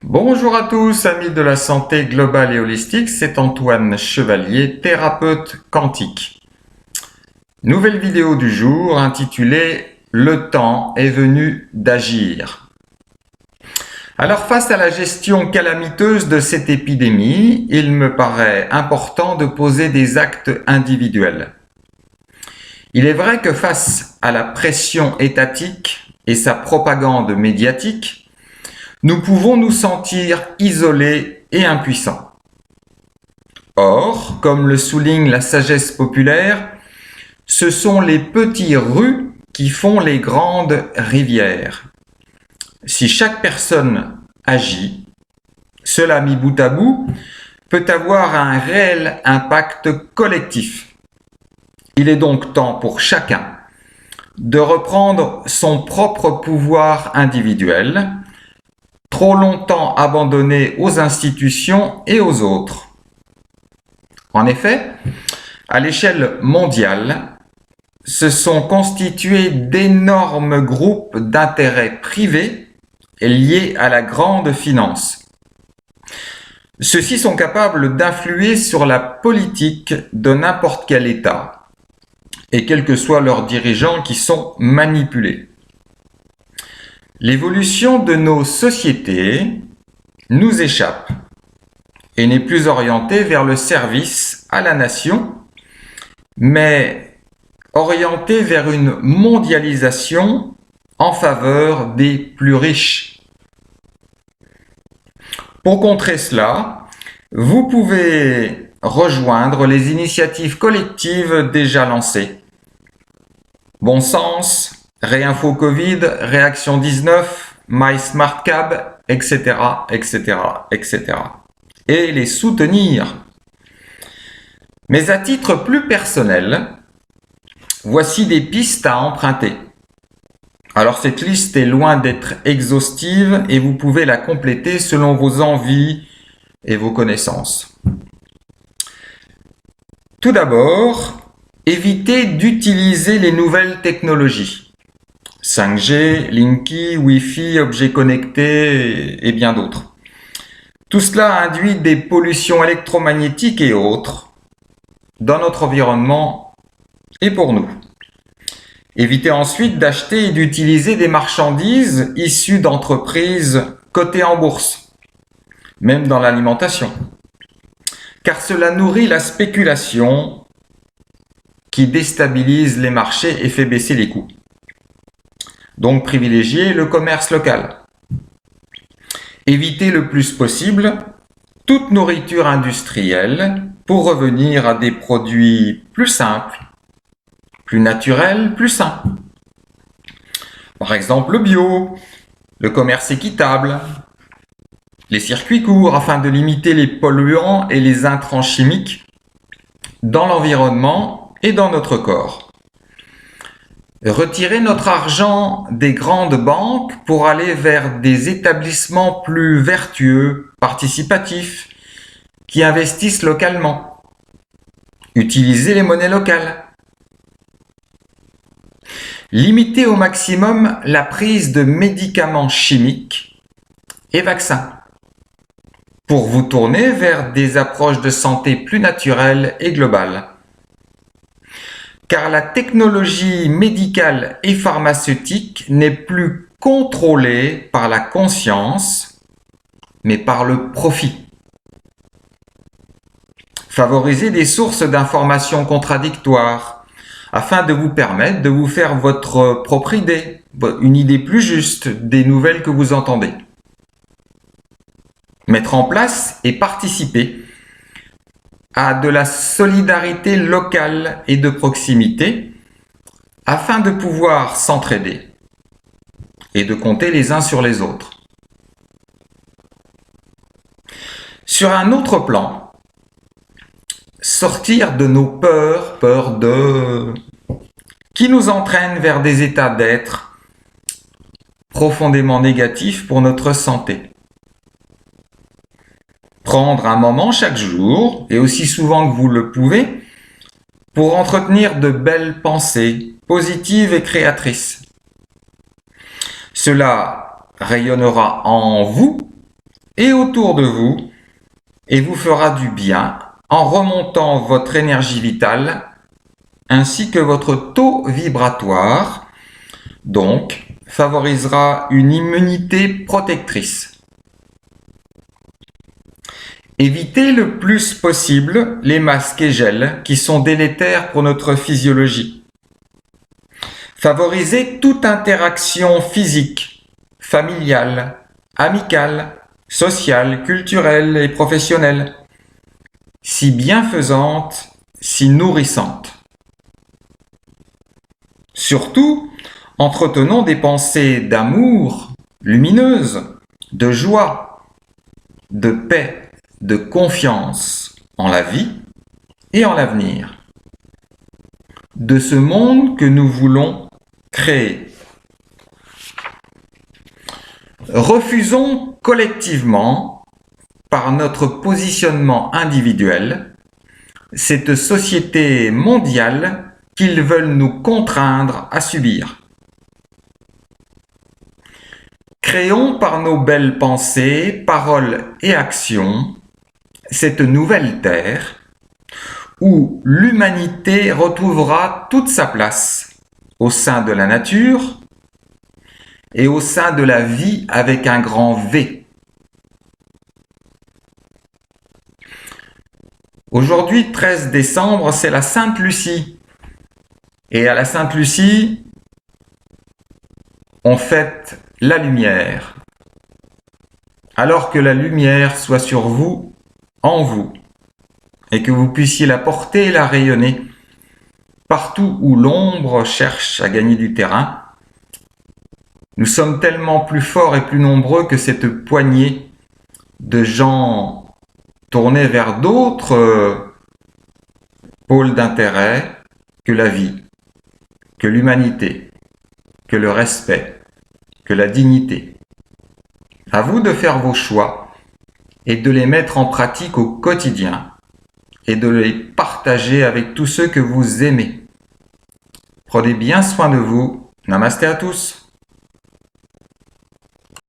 Bonjour à tous, amis de la santé globale et holistique, c'est Antoine Chevalier, thérapeute quantique. Nouvelle vidéo du jour intitulée « Le temps est venu d'agir ». Alors face à la gestion calamiteuse de cette épidémie, il me paraît important de poser des actes individuels. Il est vrai que face à la pression étatique et sa propagande médiatique, nous pouvons nous sentir isolés et impuissants. Or, comme le souligne la sagesse populaire, ce sont les petits rus qui font les grandes rivières. Si chaque personne agit, cela mis bout à bout, peut avoir un réel impact collectif. Il est donc temps pour chacun de reprendre son propre pouvoir individuel, trop longtemps abandonné aux institutions et aux autres. En effet, à l'échelle mondiale, se sont constitués d'énormes groupes d'intérêts privés liés à la grande finance. Ceux-ci sont capables d'influer sur la politique de n'importe quel État, et quels que soient leurs dirigeants qui sont manipulés. L'évolution de nos sociétés nous échappe et n'est plus orientée vers le service à la nation, mais orientée vers une mondialisation en faveur des plus riches. Pour contrer cela, vous pouvez rejoindre les initiatives collectives déjà lancées. Bon sens, Réinfo Covid, Réaction 19, MySmartCab, etc., etc., etc. Et les soutenir. Mais à titre plus personnel, voici des pistes à emprunter. Alors cette liste est loin d'être exhaustive et vous pouvez la compléter selon vos envies et vos connaissances. Tout d'abord, évitez d'utiliser les nouvelles technologies. 5G, Linky, Wi-Fi, objets connectés et bien d'autres. Tout cela induit des pollutions électromagnétiques et autres dans notre environnement et pour nous. Évitez ensuite d'acheter et d'utiliser des marchandises issues d'entreprises cotées en bourse, même dans l'alimentation, car cela nourrit la spéculation qui déstabilise les marchés et fait baisser les coûts. Donc privilégiez le commerce local. Évitez le plus possible toute nourriture industrielle pour revenir à des produits plus simples, plus naturels, plus sains. Par exemple le bio, le commerce équitable, les circuits courts afin de limiter les polluants et les intrants chimiques dans l'environnement et dans notre corps. Retirer notre argent des grandes banques pour aller vers des établissements plus vertueux, participatifs, qui investissent localement. Utiliser les monnaies locales. Limiter au maximum la prise de médicaments chimiques et vaccins pour vous tourner vers des approches de santé plus naturelles et globales. Car la technologie médicale et pharmaceutique n'est plus contrôlée par la conscience, mais par le profit. Favorisez des sources d'informations contradictoires afin de vous permettre de vous faire votre propre idée, une idée plus juste des nouvelles que vous entendez. Mettre en place et participer à de la solidarité locale et de proximité afin de pouvoir s'entraider et de compter les uns sur les autres. Sur un autre plan, sortir de nos peurs qui nous entraînent vers des états d'être profondément négatifs pour notre santé. Prendre un moment chaque jour, et aussi souvent que vous le pouvez, pour entretenir de belles pensées positives et créatrices. Cela rayonnera en vous et autour de vous et vous fera du bien en remontant votre énergie vitale ainsi que votre taux vibratoire, donc favorisera une immunité protectrice. Évitez le plus possible les masques et gels qui sont délétères pour notre physiologie. Favorisez toute interaction physique, familiale, amicale, sociale, culturelle et professionnelle, si bienfaisante, si nourrissante. Surtout, entretenons des pensées d'amour lumineuses, de joie, de paix, de confiance en la vie et en l'avenir, de ce monde que nous voulons créer. Refusons collectivement, par notre positionnement individuel, cette société mondiale qu'ils veulent nous contraindre à subir. Créons par nos belles pensées, paroles et actions cette nouvelle terre où l'humanité retrouvera toute sa place au sein de la nature et au sein de la vie avec un grand V. Aujourd'hui, 13 décembre, c'est la Sainte Lucie. Et à la Sainte Lucie, on fête la lumière. Alors que la lumière soit sur vous, en vous, et que vous puissiez la porter et la rayonner partout où l'ombre cherche à gagner du terrain. Nous sommes tellement plus forts et plus nombreux que cette poignée de gens tournés vers d'autres pôles d'intérêt que la vie, que l'humanité, que le respect, que la dignité. À vous de faire vos choix et de les mettre en pratique au quotidien et de les partager avec tous ceux que vous aimez. Prenez bien soin de vous. Namasté à tous.